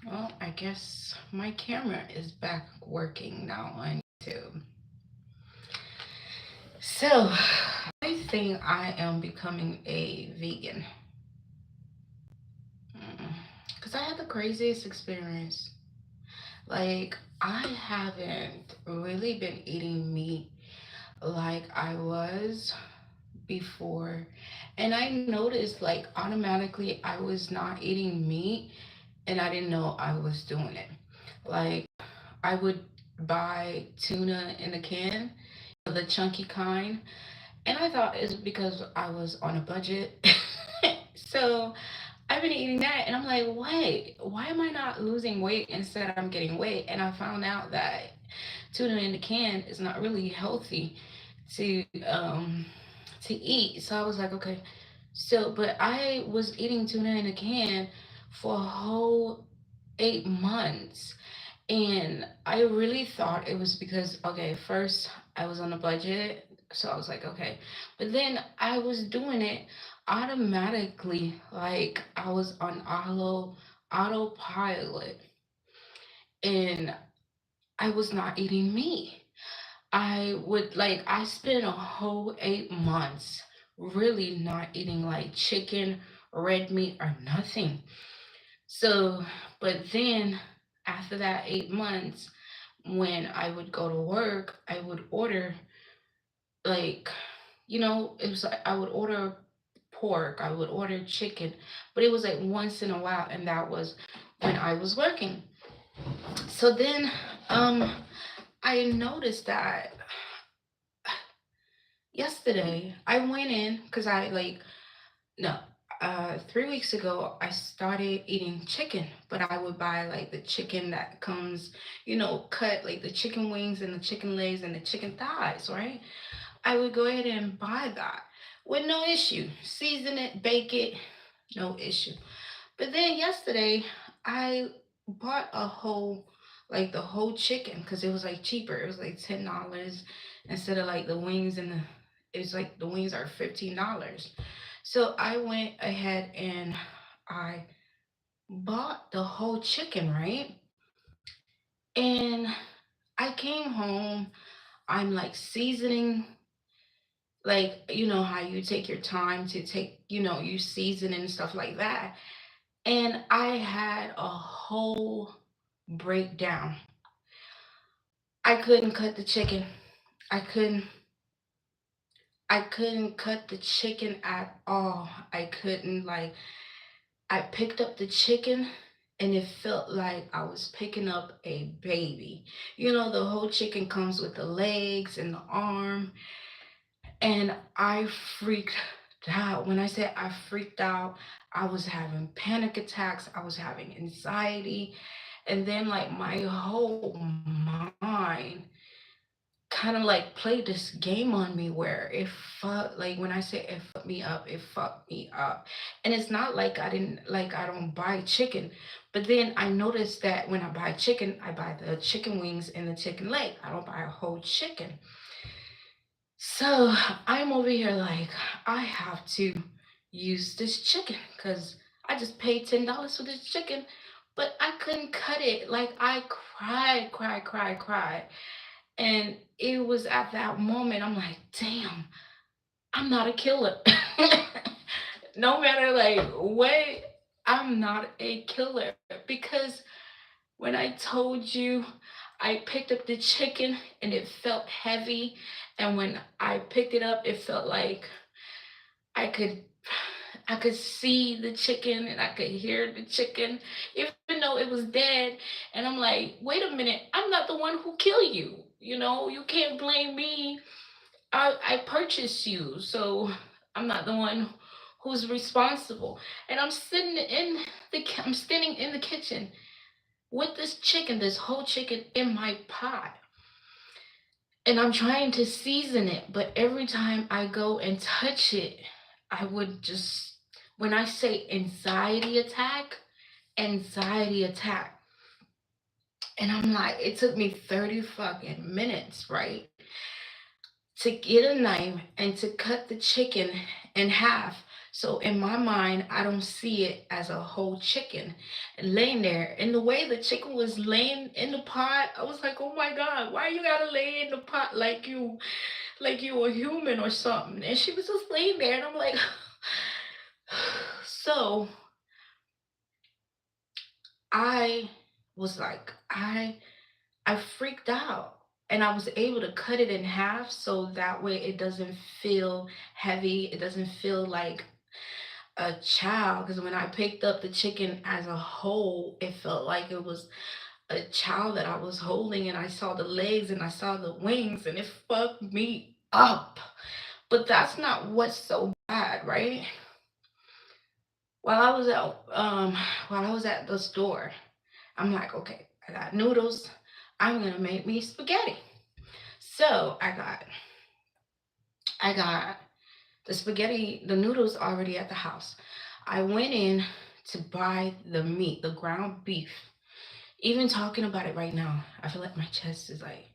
Well, I guess my camera is back working now on YouTube. So, I think I am becoming a vegan. Because I had the craziest experience. Like, I haven't really been eating meat like I was before. And I noticed, like, automatically I was not eating meat and I didn't know I was doing it. Like, I would buy tuna in a can, the chunky kind, and I thought it's because I was on a budget. So I've been eating that, and I'm like, wait, why am I not losing weight instead I'm getting weight? And I found out that tuna in the can is not really healthy to to eat. So I was like, okay. So, but I was eating tuna in a can for a whole 8 months. And I really thought it was because, okay, first I was on a budget. So I was like, okay. But then I was doing it automatically. Like I was on autopilot. And I was not eating meat. I spent a whole 8 months really not eating like chicken, red meat, or nothing. So, but then after that 8 months, when I would go to work, I would order like, it was like I would order pork, I would order chicken, but it was like once in a while, and that was when I was working. So then, I noticed that yesterday I went in because I like no 3 weeks ago I started eating chicken, but I would buy like the chicken that comes, cut like the chicken wings and the chicken legs and the chicken thighs, right? I would go ahead and buy that with no issue, season it, bake it, no issue. But then yesterday I bought the whole chicken because it was like cheaper. It was like $10 instead of like the wings and it's like the wings are $15. So I went ahead and I bought the whole chicken, right? And I came home. I'm like seasoning, like, how you take your time to you season and stuff like that. And I had a whole breakdown. I couldn't cut the chicken. I couldn't I couldn't cut the chicken at all. I couldn't like I picked up the chicken and it felt like I was picking up a baby. The whole chicken comes with the legs and the arm, and I freaked out. When I say I freaked out, I was having panic attacks, I was having anxiety, and then like my whole mind kind of like played this game on me where it fucked, like when I say it fucked me up, it fucked me up. And it's not like I don't buy chicken, but then I noticed that when I buy chicken, I buy the chicken wings and the chicken leg. I don't buy a whole chicken. So I'm over here like, I have to use this chicken because I just paid $10 for this chicken, but I couldn't cut it. Like I cried, cried, cried, cried. And it was at that moment I'm like, damn, I'm not a killer. No matter like what, I'm not a killer because when I told you I picked up the chicken and it felt heavy, and when I picked it up, it felt like I could I could see the chicken and I could hear the chicken, even though it was dead. And I'm like, wait a minute, I'm not the one who killed you. You can't blame me. I purchased you, so I'm not the one who's responsible. And I'm standing in the kitchen with this chicken, this whole chicken in my pot. And I'm trying to season it, but every time I go and touch it, I would just, when I say anxiety attack. And I'm like, it took me 30 fucking minutes, right? To get a knife and to cut the chicken in half So in my mind, I don't see it as a whole chicken laying there. And the way the chicken was laying in the pot, I was like, oh my God, why you gotta lay in the pot like you a human or something? And she was just laying there, and I'm like, so I was like, I freaked out. And I was able to cut it in half so that way it doesn't feel heavy. It doesn't feel like a child. Because when I picked up the chicken as a whole, it felt like it was a child that I was holding. And I saw the legs and I saw the wings, and it fucked me up. But that's not what's so bad, right? While I was out, while I was at the store, I'm like, okay, I got noodles. I'm gonna make me spaghetti. So I got the spaghetti, the noodles already at the house. I went in to buy the meat, the ground beef. Even talking about it right now, I feel like my chest is like,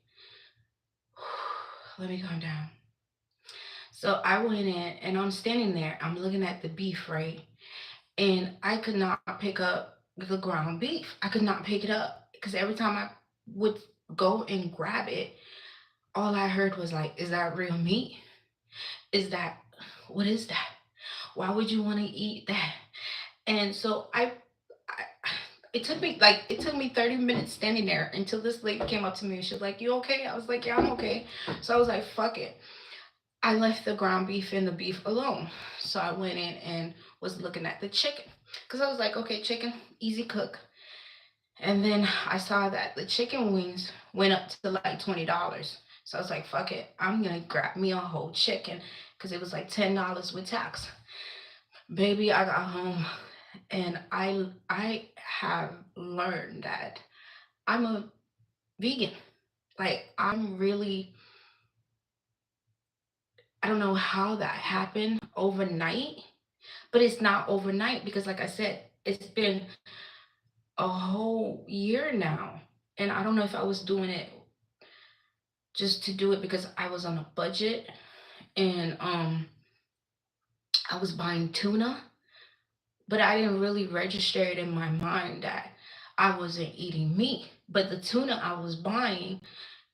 let me calm down. So I went in and I'm standing there. I'm looking at the beef, right? And I could not pick up the ground beef. I could not pick it up because every time I would go and grab it, all I heard was like, is that real meat? Is that, what is that? Why would you want to eat that? And so I it took me 30 minutes standing there until this lady came up to me and she was like, you okay? I was like, yeah, I'm okay. So I was like, fuck it. I left the ground beef and the beef alone. So I went in and was looking at the chicken. Because I was like, okay, chicken, easy cook. And then I saw that the chicken wings went up to like $20. So I was like, fuck it. I'm gonna grab me a whole chicken because it was like $10 with tax. Baby, I got home and I have learned that I'm a vegan. Like I'm really, I don't know how that happened overnight, but it's not overnight because like I said, it's been a whole year now. And I don't know if I was doing it just to do it because I was on a budget and I was buying tuna, but I didn't really register it in my mind that I wasn't eating meat. But the tuna I was buying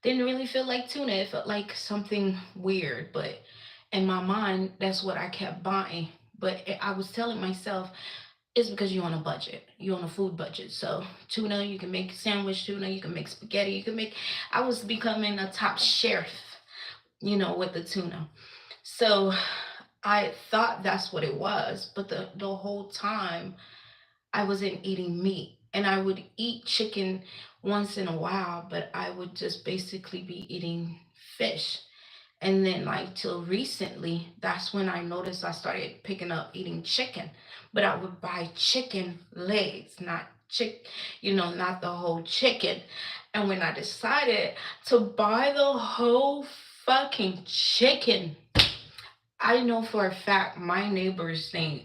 didn't really feel like tuna. It felt like something weird, but in my mind, that's what I kept buying. But I was telling myself, it's because you're on a budget. You're on a food budget. So tuna, you can make sandwich tuna, you can make spaghetti, you can make. I was becoming a top chef, with the tuna. So I thought that's what it was, but the whole time I wasn't eating meat. And I would eat chicken once in a while, but I would just basically be eating fish. And then, like, till recently, that's when I noticed I started picking up eating chicken. But I would buy chicken legs, not not the whole chicken. And when I decided to buy the whole fucking chicken, I know for a fact my neighbors think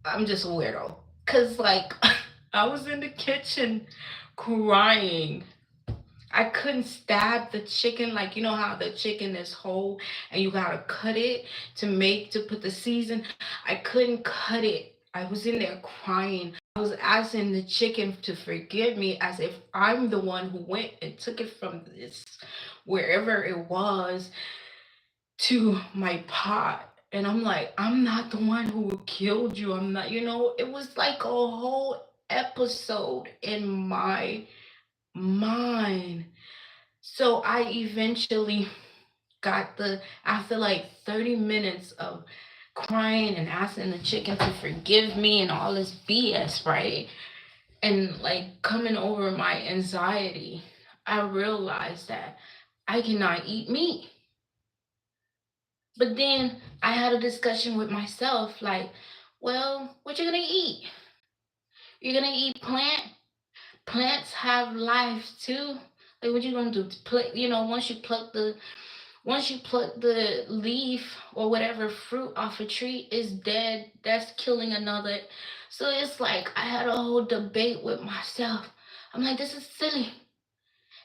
I'm just a weirdo. Cause like I was in the kitchen crying. I couldn't stab the chicken, like you know how the chicken is whole and you gotta cut it to put the season. I couldn't cut it. I was in there crying. I was asking the chicken to forgive me as if I'm the one who went and took it from this wherever it was to my pot. And I'm like, I'm not the one who killed you. I'm not, it was like a whole episode in my mind. So I eventually after like 30 minutes of crying and asking the chicken to forgive me and all this BS, right? And like coming over my anxiety, I realized that I cannot eat meat. But then I had a discussion with myself like, well, what you gonna eat? You're gonna eat plants have life too. Like what you gonna do? Once you pluck the leaf or whatever fruit off a tree is dead. That's killing another. So it's like I had a whole debate with myself. I'm like, this is silly.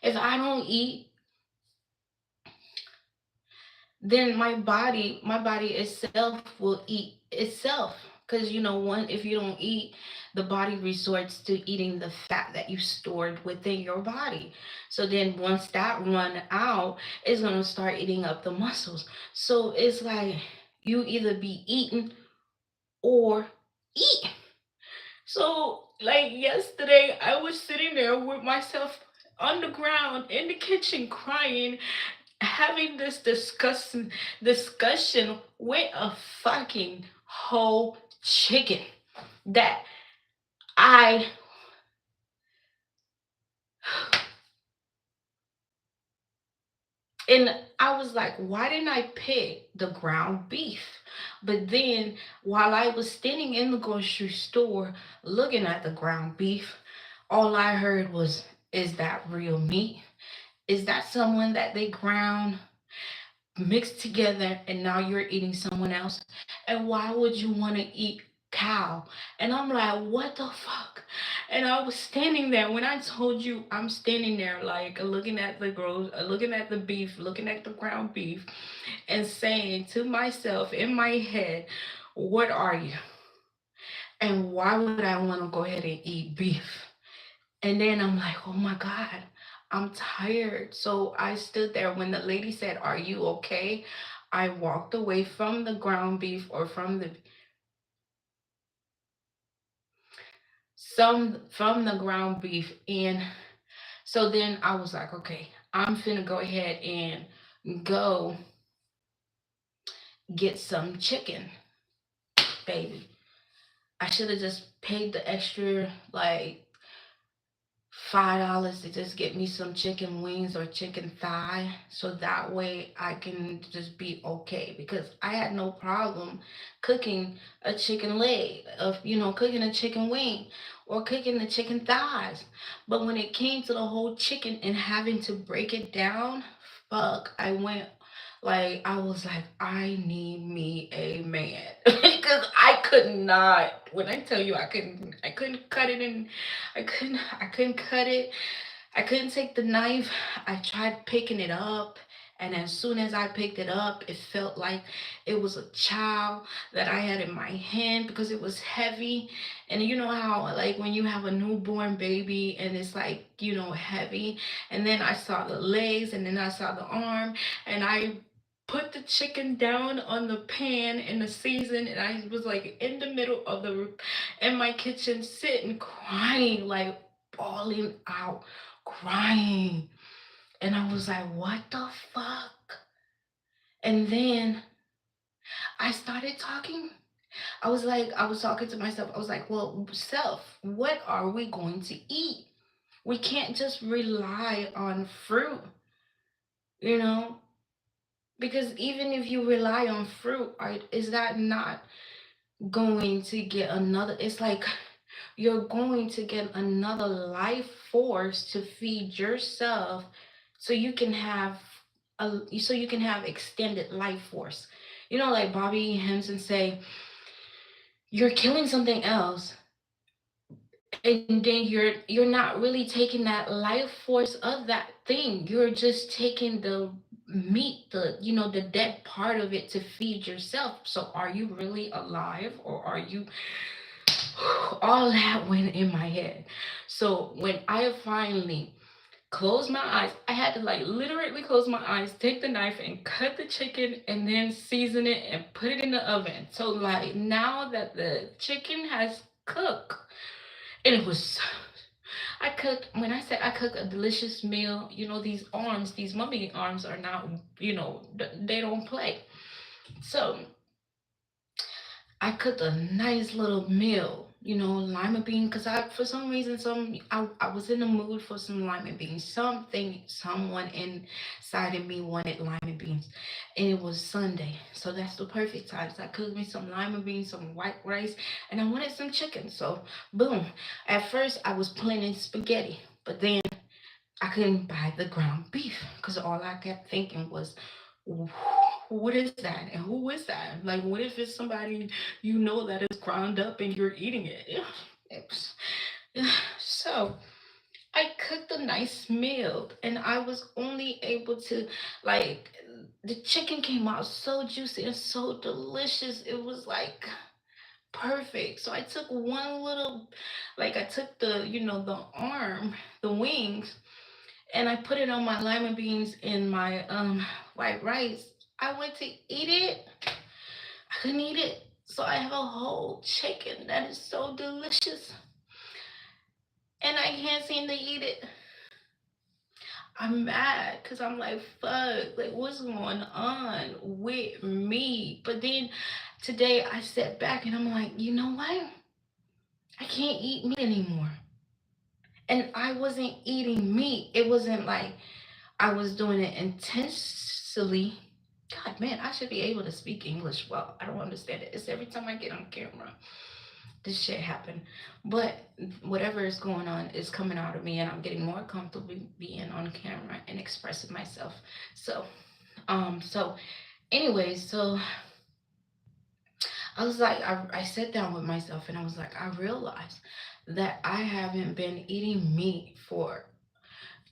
If I don't eat then my body itself will eat itself. Because one, if you don't eat, the body resorts to eating the fat that you stored within your body. So then once that run out, it's going to start eating up the muscles. So it's like you either be eating or eat. So like yesterday I was sitting there with myself on the ground in the kitchen crying, having this discussion with a fucking whole chicken that I and I was like, why didn't I pick the ground beef? But then while I was standing in the grocery store looking at the ground beef, all I heard was, is that real meat? Is that someone that they ground, mixed together, and now you're eating someone else? And why would you want to eat cow? And I'm like, what the fuck? And I was standing there when I told you, I'm standing there like looking at looking at the beef, looking at the ground beef, and saying to myself in my head, what are you? And why would I want to go ahead and eat beef? And then I'm like, oh my God, I'm tired. So I stood there when the lady said, are you okay? I walked away from the ground beef, or from the ground beef. And so then I was like, okay, I'm finna go ahead and go get some chicken, baby. I should have just paid the extra like $5 to just get me some chicken wings or chicken thigh, so that way I can just be okay, because I had no problem cooking a chicken leg, of cooking a chicken wing or cooking the chicken thighs. But when it came to the whole chicken and having to break it down, fuck, I was like, I need me a man. Because I could not, when I tell you I couldn't cut it in. I couldn't cut it. I couldn't take the knife. I tried picking it up, and as soon as I picked it up, it felt like it was a child that I had in my hand, because it was heavy. And you know how, like, when you have a newborn baby and it's like, heavy. And then I saw the legs, and then I saw the arm, and I put the chicken down on the pan in the season, and I was like in the middle of the in my kitchen, sitting crying, like bawling out, crying. And I was like, what the fuck? And then I started talking. I was talking to myself. I was like, well, self, what are we going to eat? We can't just rely on fruit, you know? Because even if you rely on fruit, is that not going to get another? It's like you're going to get another life force to feed yourself, so you can have extended life force. Like Bobby Hemson say, you're killing something else, and then you're not really taking that life force of that thing. You're just taking the meat, the dead part of it to feed yourself. So are you really alive, or are you? All that went in my head. So when I finally closed my eyes, I had to like literally close my eyes, take the knife and cut the chicken, and then season it and put it in the oven. So like now that the chicken has cooked, and it was, I cooked, when I said I cooked a delicious meal, these mummy arms are not, they don't play. So I cooked a nice little meal, lima bean, because for some reason, I was in the mood for some lima beans. Someone inside of me wanted lima beans, and it was Sunday, so that's the perfect time. So I cooked me some lima beans, some white rice, and I wanted some chicken. So boom. At first, I was planning spaghetti, but then I couldn't buy the ground beef, because all I kept thinking was, what is that? And who is that? Like, what if it's somebody that is ground up and you're eating it? So I cooked a nice meal, and I was only able to, like, the chicken came out so juicy and so delicious. It was like perfect. So I took one little, like, I took the arm, the wings, and I put it on my lima beans and my white rice. I went to eat it. I couldn't eat it. So I have a whole chicken that is so delicious, and I can't seem to eat it. I'm mad because I'm like, fuck, like, what's going on with me? But then today I sat back and I'm like, you know what? I can't eat meat anymore. And I wasn't eating meat. It wasn't like I was doing it intentionally. God, man, I should be able to speak English well. I don't understand it. It's every time I get on camera, this shit happen. But whatever is going on is coming out of me, and I'm getting more comfortable being on camera and expressing myself. So, so anyways, so I was like, I sat down with myself and I was like, I realized that I haven't been eating meat for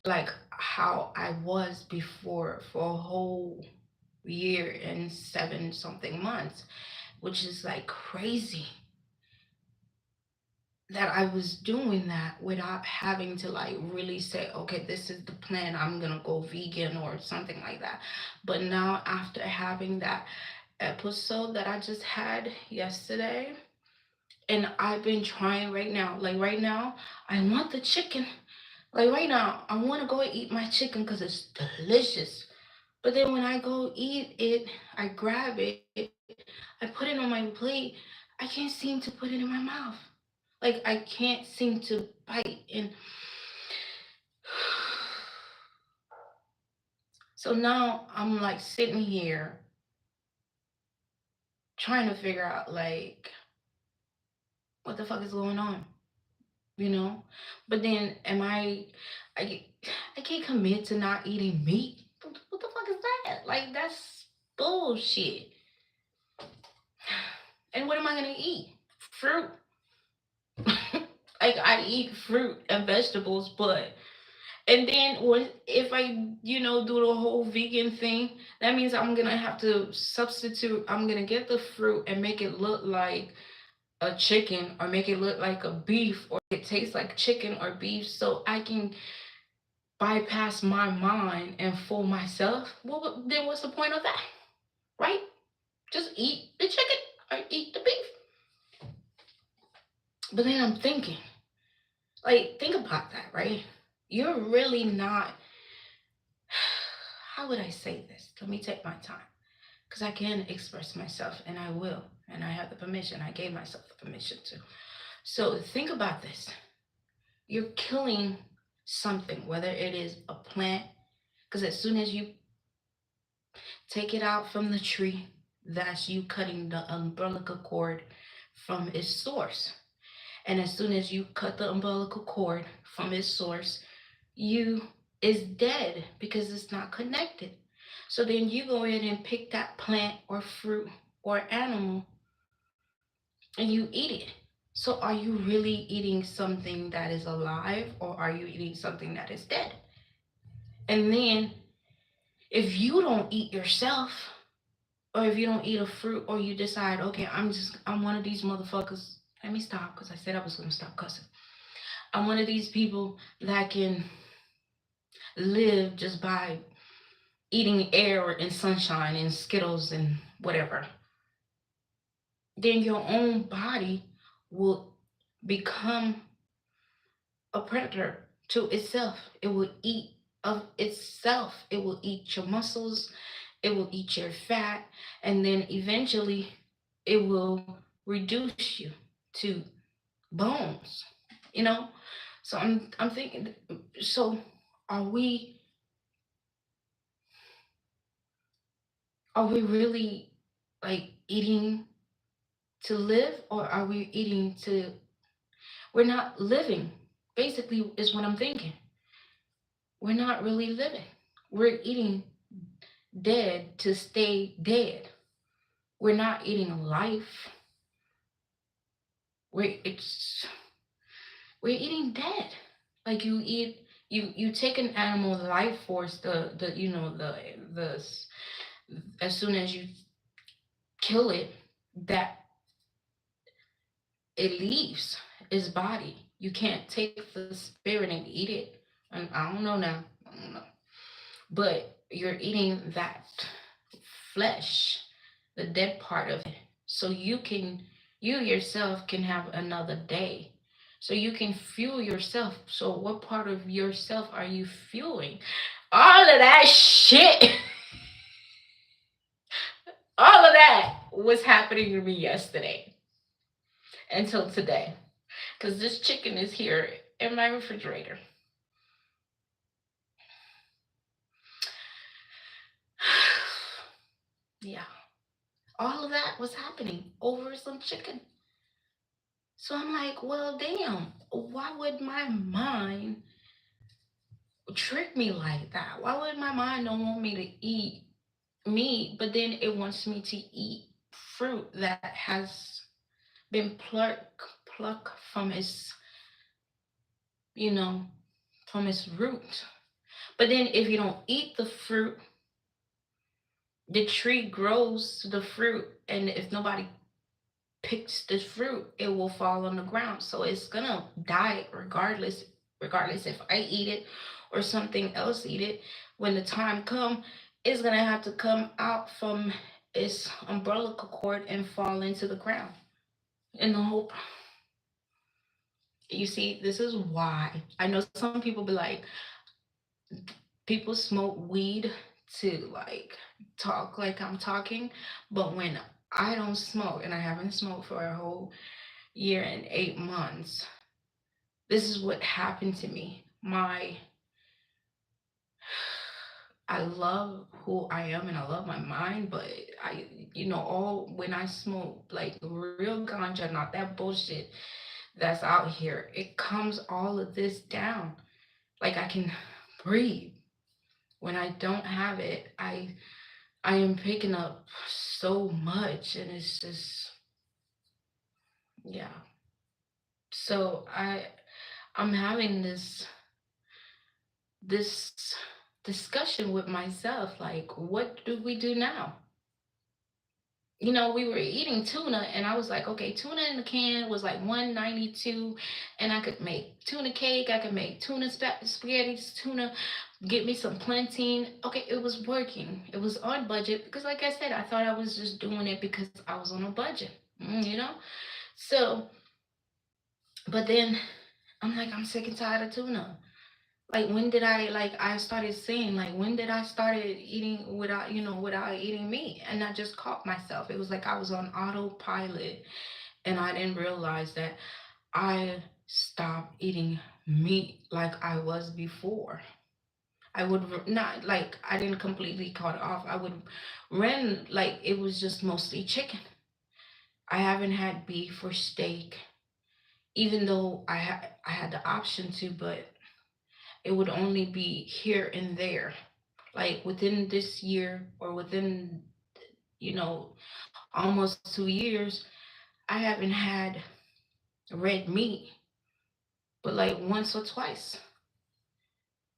like how I was before for a whole year and seven something months, which is like crazy that I was doing that without having to like really say, okay, this is the plan, I'm gonna go vegan or something like that. But now, after having that episode that I just had yesterday, and I've been trying right now, like right now, I want the chicken. Like right now, I want to go eat my chicken because it's delicious. But then when I go eat it, I grab it, I put it on my plate, I can't seem to put it in my mouth. Like I can't seem to bite. And so now I'm like sitting here trying to figure out like what the fuck is going on, you know? But then I I can't commit to not eating meat. What the fuck is that? Like that's bullshit. And what am I gonna eat? Fruit. Like I eat fruit and vegetables, but and then when if I do the whole vegan thing, that means I'm gonna have to substitute. I'm gonna get the fruit and make it look like a chicken, or make it look like a beef, or it tastes like chicken or beef, so I can bypass my mind and fool myself. Well, then what's the point of that, right? Just eat the chicken or eat the beef. But then I'm thinking, like, think about that, right? You're really not. How would I say this? Let me take my time. Because I can express myself, and I will. And I have the permission. I gave myself the permission to. So think about this. You're killing something, whether it is a plant, because as soon as you take it out from the tree, that's you cutting the umbilical cord from its source. And as soon as you cut the umbilical cord from its source, you is dead because it's not connected. So then you go in and pick that plant or fruit or animal and you eat it. So are you really eating something that is alive, or are you eating something that is dead? And then if you don't eat yourself, or if you don't eat a fruit, or you decide, okay, I'm one of these motherfuckers. Let me stop because I said I was gonna stop cussing. I'm one of these people that can live just by eating air and sunshine and Skittles and whatever. Then your own body will become a predator to itself. It will eat of itself. It will eat your muscles. It will eat your fat. And then eventually it will reduce you to bones, you know? So I'm thinking, so are we are we really like eating to live, or are we eating to we're not living, basically is what I'm thinking. We're not really living. We're eating dead to stay dead. We're not eating life. we're it's we're eating dead. Like you eat You take an animal life force, the you know the as soon as you kill it, that it leaves its body. You can't take the spirit and eat it. And I don't know now. I don't know. But you're eating that flesh, the dead part of it. So you yourself can have another day. So you can fuel yourself. So what part of yourself are you fueling? All of that shit, all of that was happening to me yesterday until today. Because this chicken is here in my refrigerator. Yeah. All of that was happening over some chicken. So I'm like, well, damn, why would my mind trick me like that? Why would my mind don't want me to eat meat, but then it wants me to eat fruit that has been plucked from its, you know, from its root. But then if you don't eat the fruit, the tree grows the fruit, and if nobody picks this fruit, it will fall on the ground. So it's gonna die regardless if I eat it or something else eat it. When the time come, it's gonna have to come out from its umbrella cord and fall into the ground. And the hope, you see, this is why I know some people be like, people smoke weed to like talk like I'm talking, but when I don't smoke, and I haven't smoked for a whole year and 8 months, this is what happened to me. I love who I am and I love my mind, but I, all when I smoke like real ganja, not that bullshit that's out here, it comes all of this down. Like I can breathe. When I don't have it, I am picking up so much, and it's just, yeah. So I'm having this discussion with myself, like, what do we do now? We were eating tuna, and I was like, okay, tuna in the can was like 192, and I could make tuna cake, I could make tuna spaghetti, tuna, get me some plantain. Okay, it was working. It was on budget because, like I said, I thought I was just doing it because I was on a budget, you know? So, but then I'm like, I'm sick and tired of tuna. Like, when did I started saying, like, when did I started eating without eating meat? And I just caught myself. It was like I was on autopilot, and I didn't realize that I stopped eating meat like I was before. I would not, like, I didn't completely cut off. I would run, like, it was just mostly chicken. I haven't had beef or steak, even though I had the option to, but it would only be here and there. Like within this year, or within, you know, almost 2 years, I haven't had red meat, but like once or twice.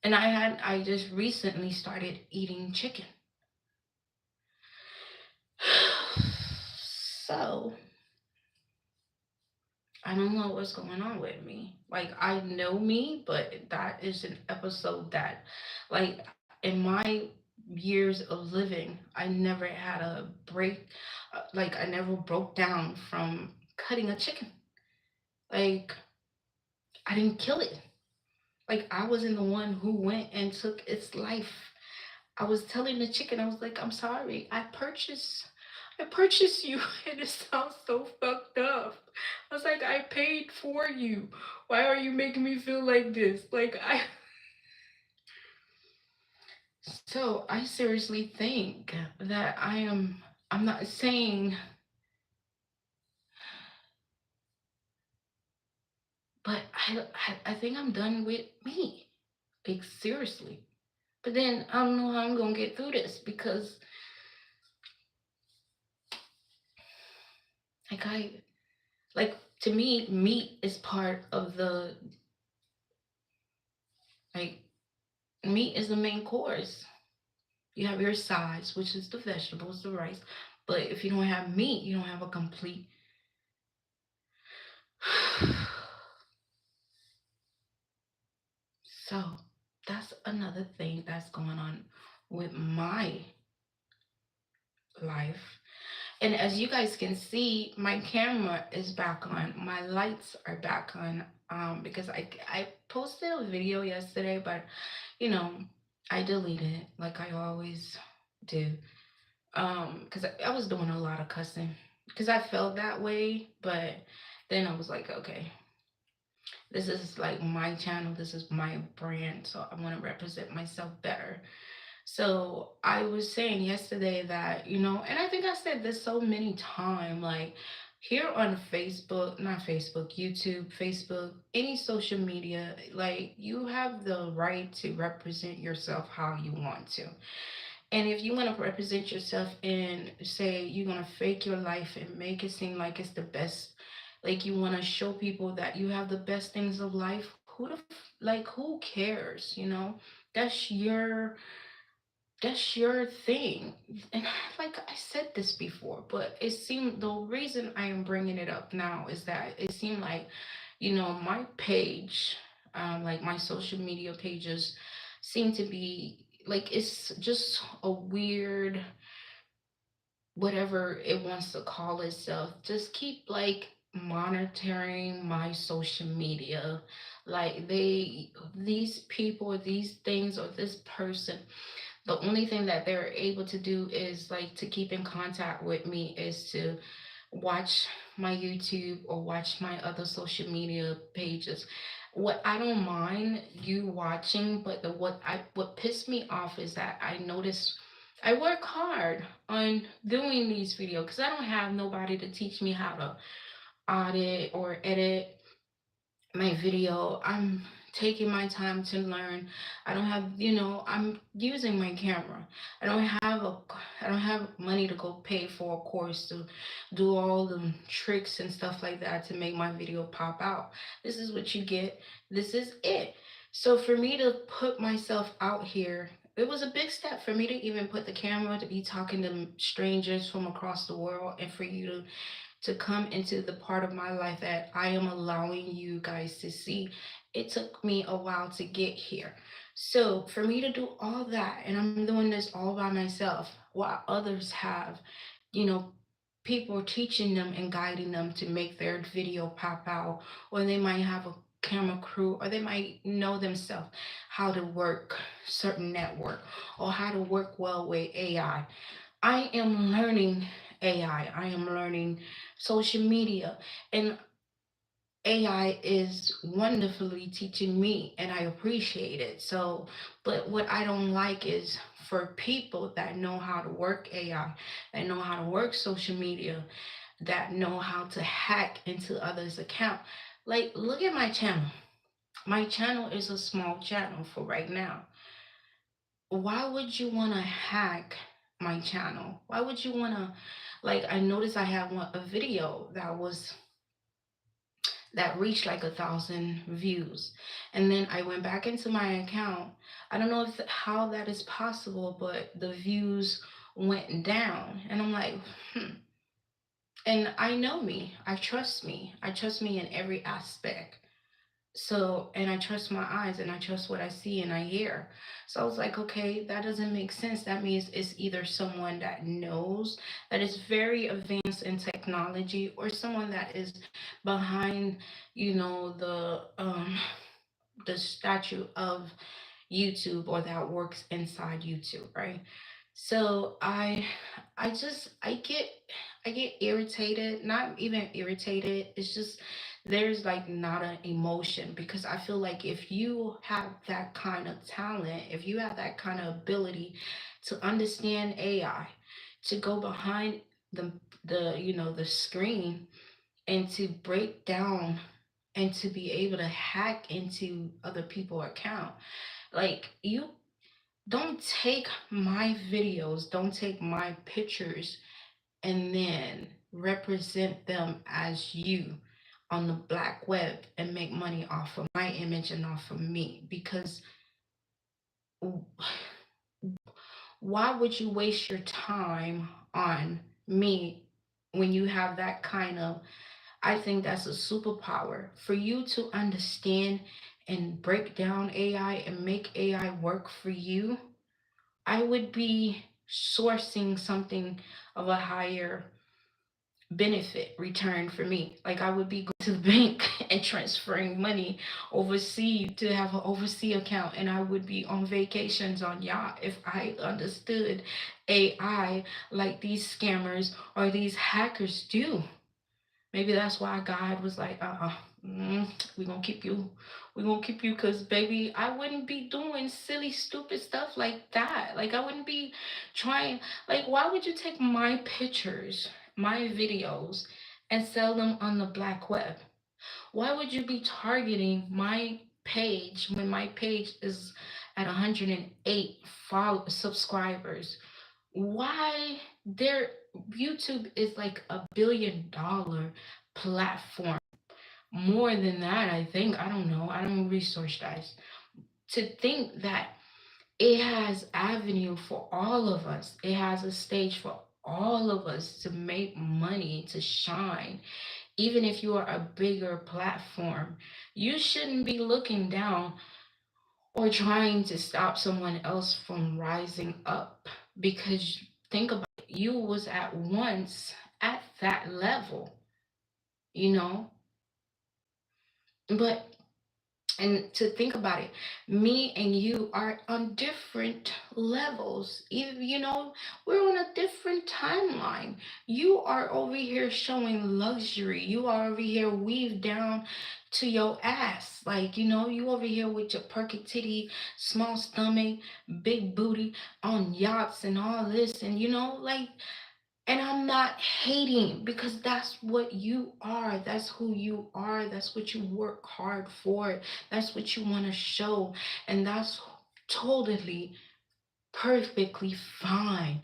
And I just recently started eating chicken. So I don't know what's going on with me. Like, I know me, but that is an episode that, like, in my years of living, I never had a break. Like, I never broke down from cutting a chicken. Like, I didn't kill it. Like, I wasn't the one who went and took its life. I was telling the chicken, I was like, I'm sorry. I purchased you, and it sounds so fucked up. I was like, I paid for you. Why are you making me feel like this? Like, so I seriously think that I'm not saying, but I think I'm done with me. Like, seriously. But then I don't know how I'm gonna get through this, because like like, to me, meat is part of the, like, Meat is the main course. You have your sides, which is the vegetables, the rice. But if you don't have meat, you don't have a complete. So that's another thing that's going on with my life. And as you guys can see, my camera is back on. My lights are back on. Because I posted a video yesterday, but you know, I deleted it like I always do. Because I was doing a lot of cussing because I felt that way, but then I was like, okay, this is like my channel, this is my brand, so I want to represent myself better. So I was saying yesterday that, and I think I said this so many times, like here on Facebook, not Facebook, YouTube, Facebook, any social media, like you have the right to represent yourself how you want to. And if you want to represent yourself and say you're going to fake your life and make it seem like it's the best, like you want to show people that you have the best things of life, who cares, That's your thing. And like I said this before, but it seemed the reason I am bringing it up now is that it seemed like, my page, like my social media pages seem to be like it's just a weird whatever it wants to call itself. Just keep like monitoring my social media. Like these people, these things, or this person, the only thing that they're able to do is like to keep in contact with me is to watch my YouTube or watch my other social media pages. What I don't mind you watching, but what pissed me off is that I notice I work hard on doing these videos because I don't have nobody to teach me how to audit or edit my video. I'm taking my time to learn. I don't have, I'm using my camera. I don't have a I don't have money to go pay for a course to do all the tricks and stuff like that to make my video pop out. This is what you get. This is it. So for me to put myself out here, it was a big step for me to even put the camera to be talking to strangers from across the world and for you to come into the part of my life that I am allowing you guys to see. It took me a while to get here. So for me to do all that, and I'm doing this all by myself, while others have, you know, people teaching them and guiding them to make their video pop out, or they might have a camera crew, or they might know themselves how to work certain network or how to work well with AI. I am learning AI. I am learning social media. And AI is wonderfully teaching me, and I appreciate it. So, but what I don't like is for people that know how to work AI, that know how to work social media, that know how to hack into others' account. Like, look at my channel. My channel is a small channel for right now. Why would you want to hack my channel? Why would you want to, like, I noticed I had a video that reached like 1,000 views, and then I went back into my account. I don't know how that is possible, but the views went down, and I'm like, and I know me, I trust me in every aspect. So, and I trust my eyes and I trust what I see and I hear. So I was like, okay, that doesn't make sense. That means it's either someone that knows, that is very advanced in technology, or someone that is behind, the statue of YouTube, or that works inside YouTube, right? So I get irritated, not even irritated. It's just there's like not an emotion, because I feel like if you have that kind of talent, if you have that kind of ability to understand AI, to go behind the the screen and to break down and to be able to hack into other people's account, like, you don't take my videos, don't take my pictures, and then represent them as you on the black web and make money off of my image and off of me. Because why would you waste your time on me when you have that kind of, I think that's a superpower for you to understand and break down AI and make AI work for you. I would be sourcing something of a higher benefit return for me. Like I would be going to the bank and transferring money overseas to have an overseas account, and I would be on vacations on yacht if I understood AI like these scammers or these hackers do. Maybe that's why God was like, mm, we gonna keep you, we gonna keep you, cause baby, I wouldn't be doing silly, stupid stuff like that. Like I wouldn't be trying. Like, why would you take my pictures, my videos, and sell them on the black web? Why would you be targeting my page when my page is at 108 subscribers? Why their YouTube is like $1 billion platform? More than that, I think. I don't know. I don't research guys. To think that it has avenue for all of us. It has a stage for all of us to make money, to shine. Even if you are a bigger platform, you shouldn't be looking down or trying to stop someone else from rising up, because think about it, you was at once at that level, you know. But and to think about it, me and you are on different levels. Even, we're on a different timeline. You are over here showing luxury. You are over here weaved down to your ass. Like, you over here with your perky titty, small stomach, big booty, on yachts and all this. And, like, and I'm not hating, because that's what you are. That's who you are. That's what you work hard for. That's what you want to show. And that's totally, perfectly fine.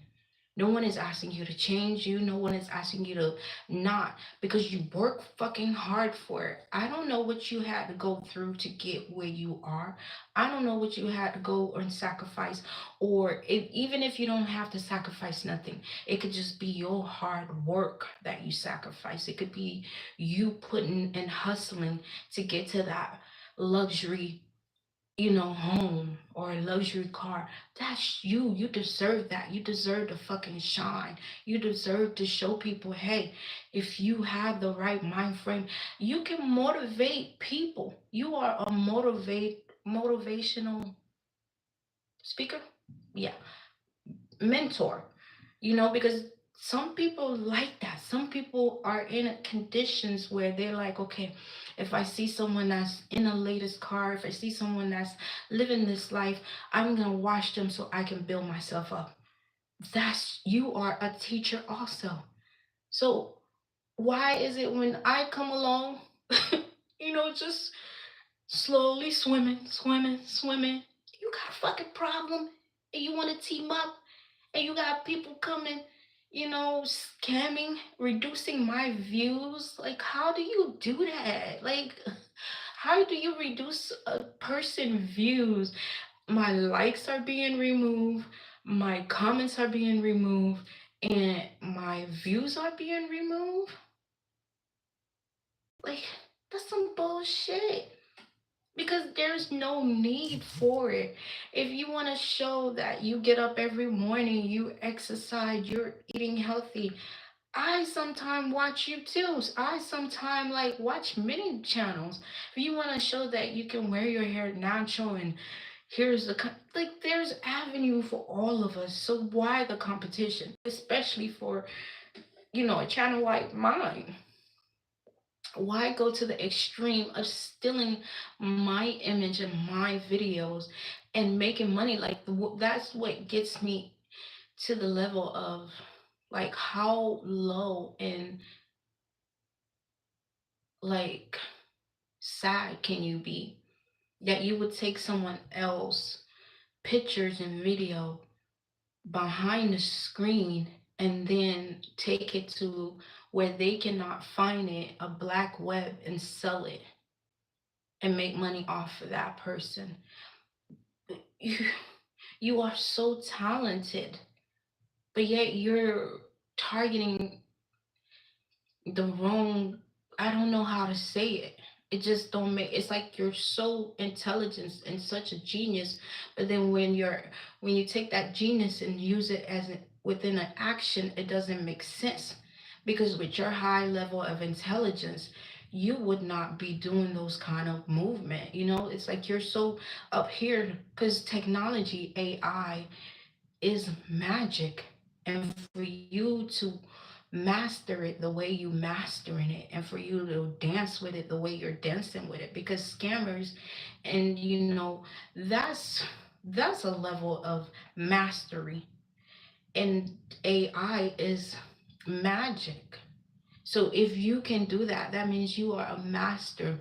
No one is asking you to change you. No one is asking you to not, because you work fucking hard for it. I don't know what you had to go through to get where you are. I don't know what you had to go and sacrifice, or even if you don't have to sacrifice nothing, it could just be your hard work that you sacrifice. It could be you putting and hustling to get to that luxury, home or a luxury car. That's you. You deserve that. You deserve to fucking shine. You deserve to show people, hey, if you have the right mind frame, you can motivate people. You are a motivational speaker. Yeah, mentor, because some people like that. Some people are in conditions where they're like, okay, if I see someone that's in the latest car, if I see someone that's living this life, I'm going to watch them so I can build myself up. You are a teacher also. So why is it when I come along, just slowly swimming, you got a fucking problem and you want to team up, and you got people coming, scamming, reducing my views. Like, how do you do that? Like, how do you reduce a person views? My likes are being removed, my comments are being removed, and my views are being removed. Like, that's some bullshit, because there's no need for it. If you want to show that you get up every morning, you exercise, you're eating healthy, I sometimes watch you too. I sometimes like watch many channels. If you want to show that you can wear your hair natural, and here's like, there's avenue for all of us. So why the competition, especially for a channel like mine? Why go to the extreme of stealing my image and my videos and making money? Like, that's what gets me to the level of, like, how low and, like, sad can you be that you would take someone else pictures and video behind the screen and then take it to where they cannot find it, a black web, and sell it and make money off of that person. You are so talented, but yet you're targeting the wrong, I don't know how to say it. It just don't make, it's like you're so intelligent and such a genius, but then when you take that genius and use it as within an action, it doesn't make sense. Because with your high level of intelligence, you would not be doing those kind of movement. It's like you're so up here because technology, AI is magic. And for you to master it the way you mastering it, and for you to dance with it the way you're dancing with it, because scammers, and that's a level of mastery, and AI is magic. So if you can do that, that means you are a master.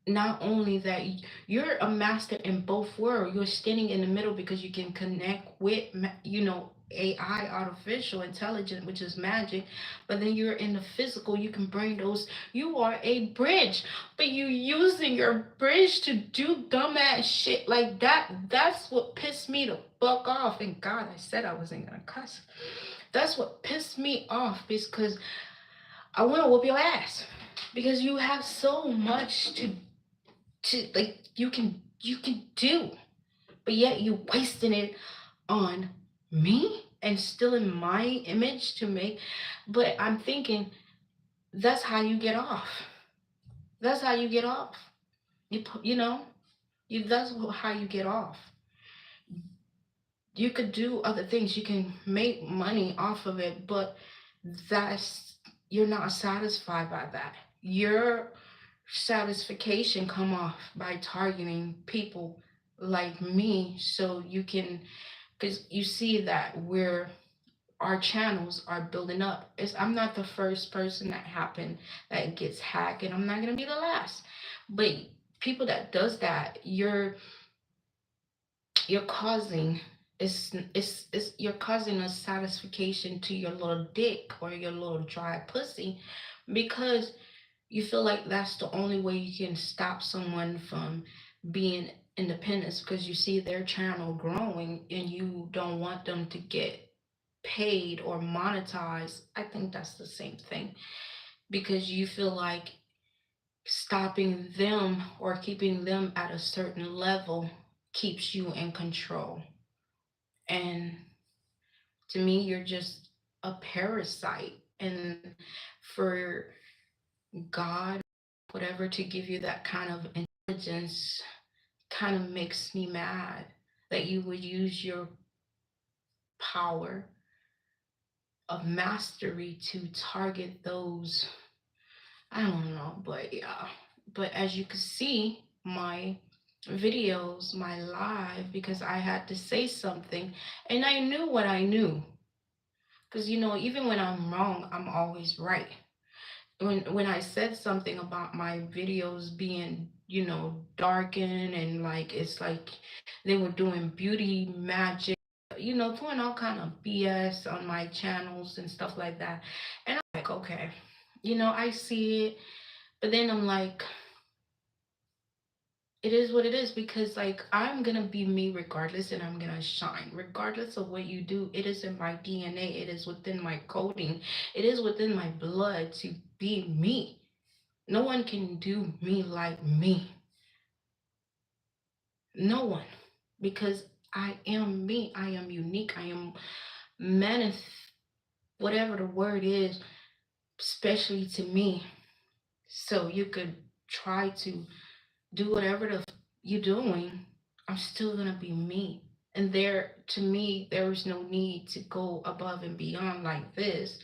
Not only that, you're a master in both worlds. You're standing in the middle because you can connect with AI, artificial intelligence, which is magic. But then you're in the physical, you can bring those. You are a bridge, but you using your bridge to do dumbass shit like that. That's what pissed me the fuck off. And God, I said I wasn't gonna cuss. That's what pissed me off, because I want to whoop your ass, because you have so much to like, you can do, but yet you wasting it on me and stealing my image to make. But I'm thinking, that's how you get off. That's how you get off. You know, that's how you get off. You could do other things, you can make money off of it, but that's, you're not satisfied by that. Your satisfaction come off by targeting people like me, so you can, because you see that we're, our channels are building up. I'm not the first person that happened that gets hacked, and I'm not gonna be the last. But people that does that, you're causing, it's you're causing a satisfaction to your little dick or your little dry pussy, because you feel like that's the only way you can stop someone from being independent, because you see their channel growing and you don't want them to get paid or monetized. I think that's the same thing, because you feel like stopping them or keeping them at a certain level keeps you in control. And to me, you're just a parasite. And for God, whatever, to give you that kind of intelligence kind of makes me mad, that you would use your power of mastery to target those. I don't know, but yeah. But as you can see, my videos, my live, because I had to say something, and I knew what I knew. Because even when I'm wrong, I'm always right. When I said something about my videos being, darkened, and like, it's like they were doing beauty magic, doing all kind of BS on my channels and stuff like that. And I'm like, okay, I see it, but then I'm like, it is what it is, because like, I'm gonna be me regardless, and I'm gonna shine regardless of what you do. It is in my DNA, it is within my coding, it is within my blood to be me. No one can do me like me. No one. Because I am me. I am unique. I am manif whatever the word is, especially to me. So you could try to do whatever the you're doing. I'm still gonna be me. And there, to me, there is no need to go above and beyond like this,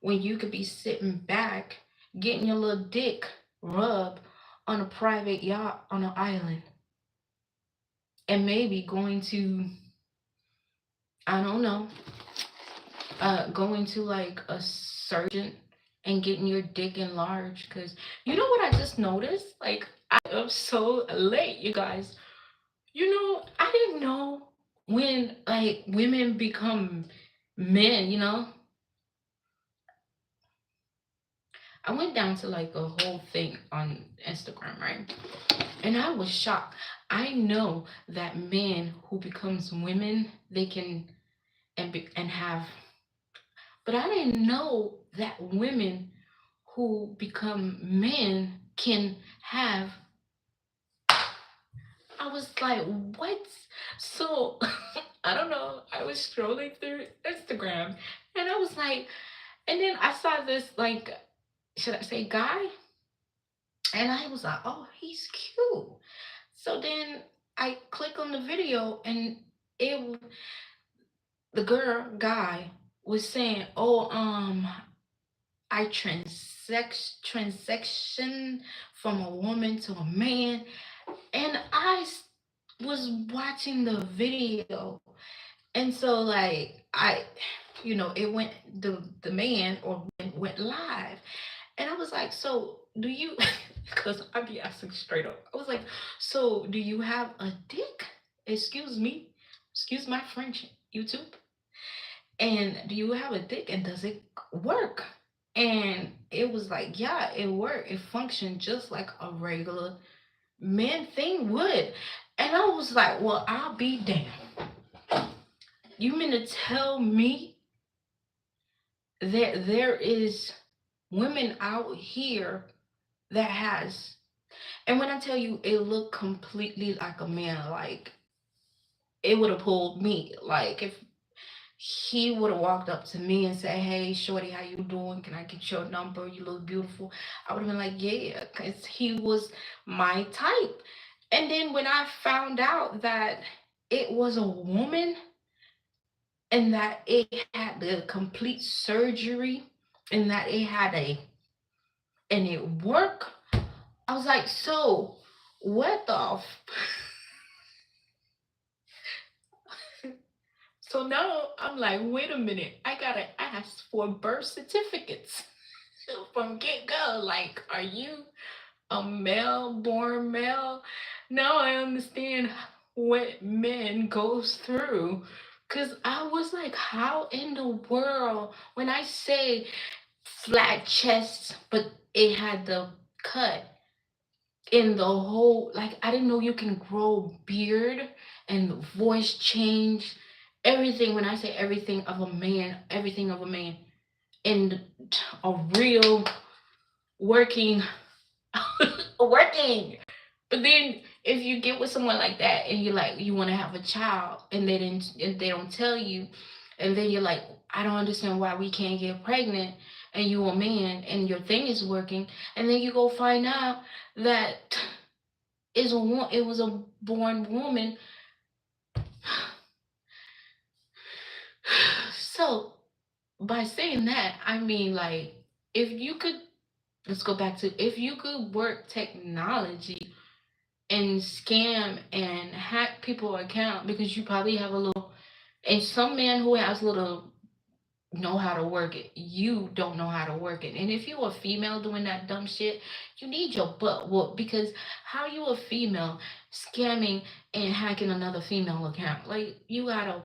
when you could be sitting back getting your little dick rubbed on a private yacht on an island, and maybe going to, I don't know, going to like a surgeon and getting your dick enlarged. Because you know what I just noticed? Like, I am so late, you guys. I didn't know when like women become men. I went down to like a whole thing on Instagram, right? And I was shocked. I know that men who becomes women, they can and have, but I didn't know that women who become men can have. I was like, what? So I don't know. I was scrolling through Instagram and I was like, and then I saw this, like, should I say guy? And I was like, oh, he's cute. So then I click on the video and it the girl guy was saying, oh, I transaction from a woman to a man, and was watching the video, and so like it went the man or went live, and I was like, so do you? Because I'd be asking straight up. I was like, so do you have a dick? Excuse me, excuse my French, YouTube. And do you have a dick and does it work? And it was like, yeah, it worked. It functioned just like a regular man thing would. And I was like, well, I'll be damned. You mean to tell me that there is women out here that has, and when I tell you it looked completely like a man, like it would have pulled me. Like if he would have walked up to me and said, "Hey, shorty, how you doing? Can I get your number? You look beautiful." I would have been like, "Yeah," because he was my type. And then when I found out that it was a woman and that it had the complete surgery and that it had and it worked, I was like, "So, what the?" So now I'm like, wait a minute, I gotta ask for birth certificates from get go. Like, are you a male born male? Now I understand what men goes through. Cause I was like, how in the world when I say flat chest, but it had the cut in the whole, like I didn't know you can grow beard and voice change everything. When I say everything of a man, everything of a man, and a real working working. But then if you get with someone like that and you're like you want to have a child and they don't tell you, and then you're like, I don't understand why we can't get pregnant, and you a man and your thing is working, and then you go find out that it was a born woman. So by saying that, I mean, like, if you could, let's go back to, if you could work technology and scam and hack people account, because you probably have a little, and some man who has little know how to work it, you don't know how to work it. And if you're a female doing that dumb shit, you need your butt whooped, because how you a female scamming and hacking another female account? Like, you got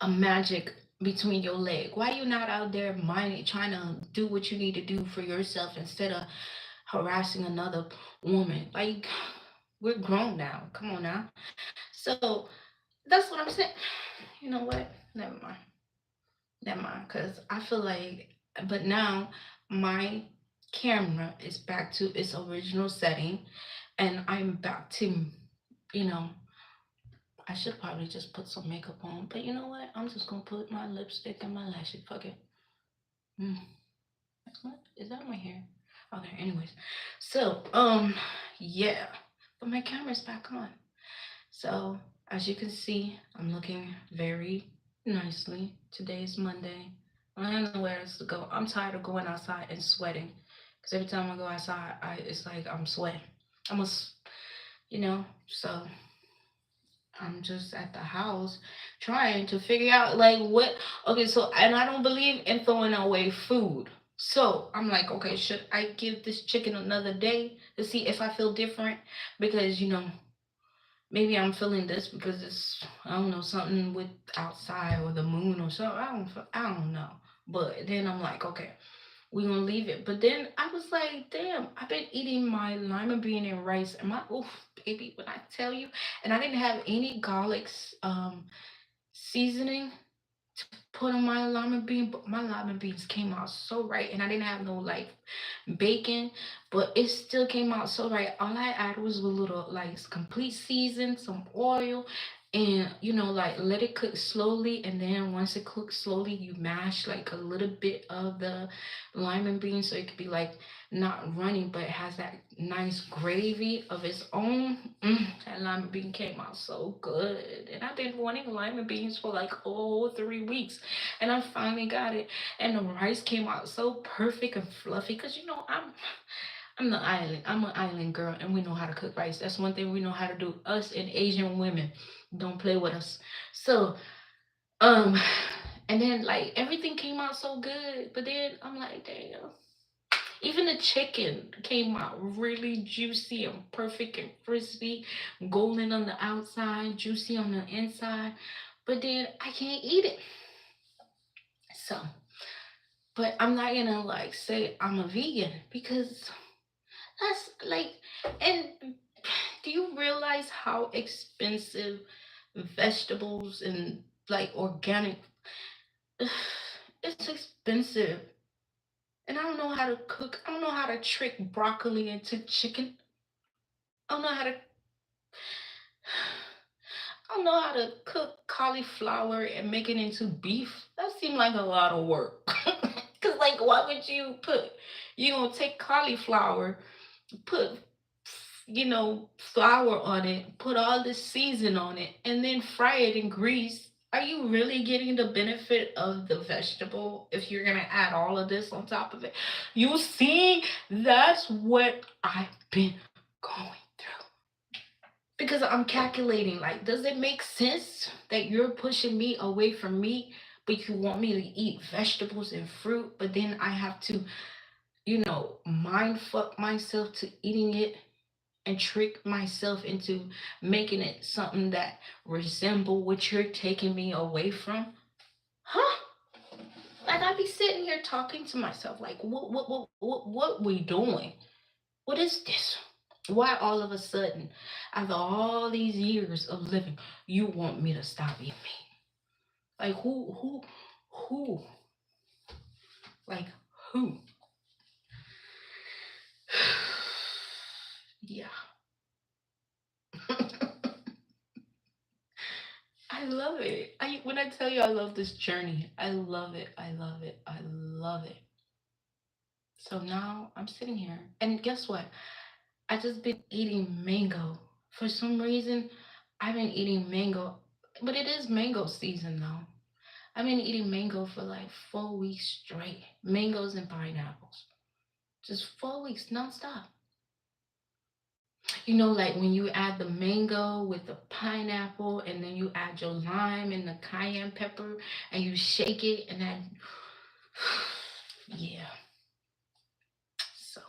a magic between your leg. Why you not out there minding, trying to do what you need to do for yourself instead of harassing another woman? Like, we're grown now. Come on now. So that's what I'm saying. You know what? Never mind. Never mind. Cause I feel like, but now my camera is back to its original setting, and I'm back to, you know, I should probably just put some makeup on, but you know what? I'm just gonna put my lipstick and my lashes. Fuck it. Mm. What is that my hair? Okay. Anyways, so yeah, but my camera's back on. So as you can see, I'm looking very nicely. Today is Monday. I don't know where else to go. I'm tired of going outside and sweating, because every time I go outside, it's like I'm sweating. I must, So I'm just at the house trying to figure out like what. Okay, so and I don't believe in throwing away food. So I'm like, okay, should I give this chicken another day to see if I feel different? Because maybe I'm feeling this because it's, I don't know, something with outside or the moon or something. I don't know. But then I'm like, okay. we're gonna leave it. But then I was like, damn, I've been eating my lima bean and rice and my oof, baby, when I tell you, and I didn't have any garlic seasoning to put on my lima bean, but my lima beans came out so right, and I didn't have no like bacon, but it still came out so right. All I added was a little like complete season, some oil, and like let it cook slowly. And then once it cooks slowly, you mash like a little bit of the lima bean so it could be like not running, but it has that nice gravy of its own. That lima bean came out so good, and I've been wanting lima beans for like 3 weeks, and I finally got it. And the rice came out so perfect and fluffy, because I'm an island girl, and we know how to cook rice. That's one thing we know how to do. Us and Asian women don't play with us. So um and then like everything came out so good, but then I'm like, damn. Even the chicken came out really juicy and perfect and crispy, golden on the outside, juicy on the inside. But then I can't eat it. So, but I'm not gonna like say I'm a vegan, because that's like, and do you realize how expensive vegetables and like organic, it's expensive. And I don't know how to cook. I don't know how to trick broccoli into chicken. I don't know how to I don't know how to cook cauliflower and make it into beef. That seemed like a lot of work. Cause like, why would you gonna take cauliflower, put flour on it, put all the season on it, and then fry it in grease? Are you really getting the benefit of the vegetable if you're gonna add all of this on top of it? You see, that's what I've been going through. Because I'm calculating, like, does it make sense that you're pushing me away from meat, but you want me to eat vegetables and fruit, but then I have to, mind fuck myself to eating it and trick myself into making it something that resemble what you're taking me away from? Huh? Like, I be sitting here talking to myself, like, what we doing? What is this? Why all of a sudden, after all these years of living, you want me to stop eating meat? Like, who, like who? Yeah. I love it. When I tell you I love this journey, I love it. I love it. I love it. So now I'm sitting here, and guess what? I just been eating mango. For some reason, I've been eating mango, but it is mango season now. I've been eating mango for like 4 weeks straight. Mangoes and pineapples. Just 4 weeks nonstop. Like when you add the mango with the pineapple, and then you add your lime and the cayenne pepper, and you shake it, and then, yeah. So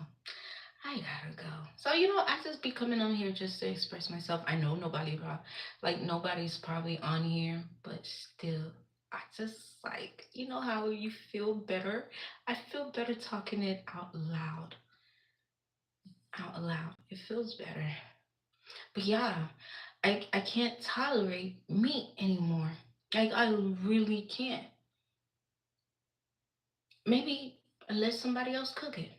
I gotta go. So I just be coming on here just to express myself. I know nobody's probably on here, but still, I just like, how you feel better. I feel better talking it out loud. Out loud, it feels better. But yeah, I can't tolerate meat anymore. Like, I really can't. Maybe unless somebody else cook it.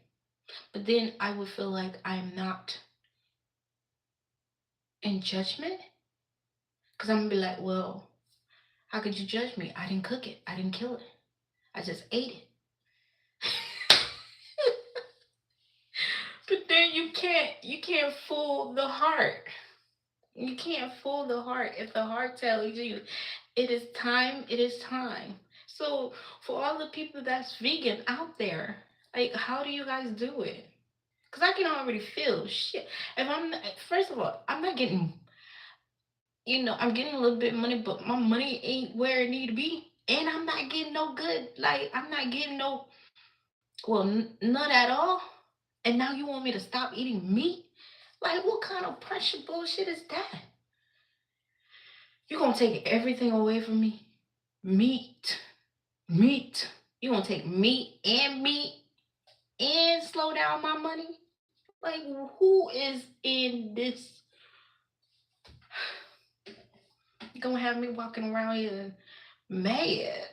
But then I would feel like I'm not in judgment, because I'm gonna be like, well, how could you judge me? I didn't cook it. I didn't kill it. I just ate it. But then you can't fool the heart. You can't fool the heart. If the heart tells you it is time, it is time. So for all the people that's vegan out there, like, how do you guys do it? Cause I can already feel shit. If I'm not, first of all, I'm not getting, I'm getting a little bit of money, but my money ain't where it need to be, and I'm not getting no good. Like, I'm not getting no, well, none at all. And now you want me to stop eating meat? Like, what kind of pressure bullshit is that? You gonna take everything away from me? Meat, meat. You gonna take meat and meat? and slow down my money? Like, who is in this gonna have me walking around here mad?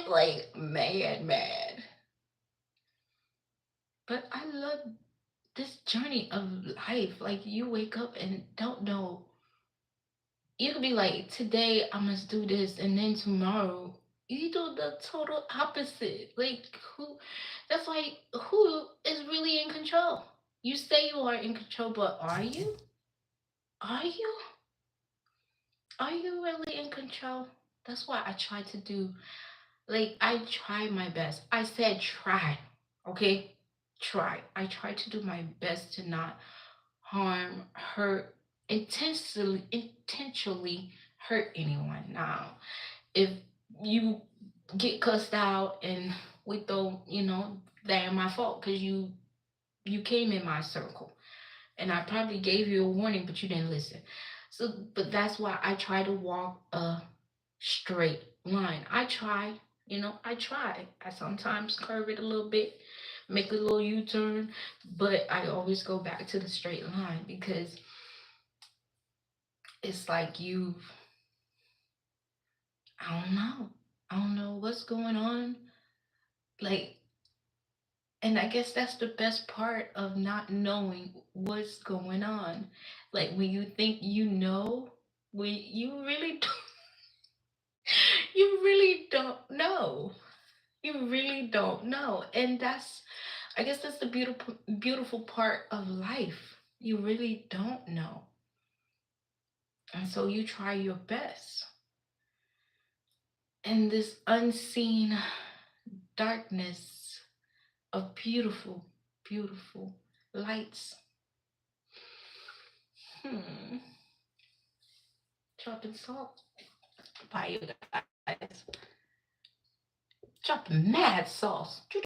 Like, mad, mad. But I love this journey of life. Like, you wake up and don't know. You could be like, today I must do this, and then tomorrow you do the total opposite. Like, who? That's like, who is really in control? You say you are in control, but are you? Are you? Are you really in control? That's what I try to do. Like, I try my best. I said try, okay? Try. I try to do my best to not harm, hurt, intentionally hurt anyone. Now, if you get cussed out and we throw, that ain't my fault because you came in my circle and I probably gave you a warning, but you didn't listen. So, but that's why I try to walk a straight line. I try. I sometimes curve it a little bit, make a little U-turn, but I always go back to the straight line because it's like I don't know. I don't know what's going on. Like, and I guess that's the best part of not knowing what's going on. Like when you think you know, when you really you really don't know. You really don't know. And I guess that's the beautiful part of life. You really don't know. And so you try your best. And this unseen darkness of beautiful, beautiful lights. Hmm. Dropping salt. Bye, you guys. Dropping mad sauce.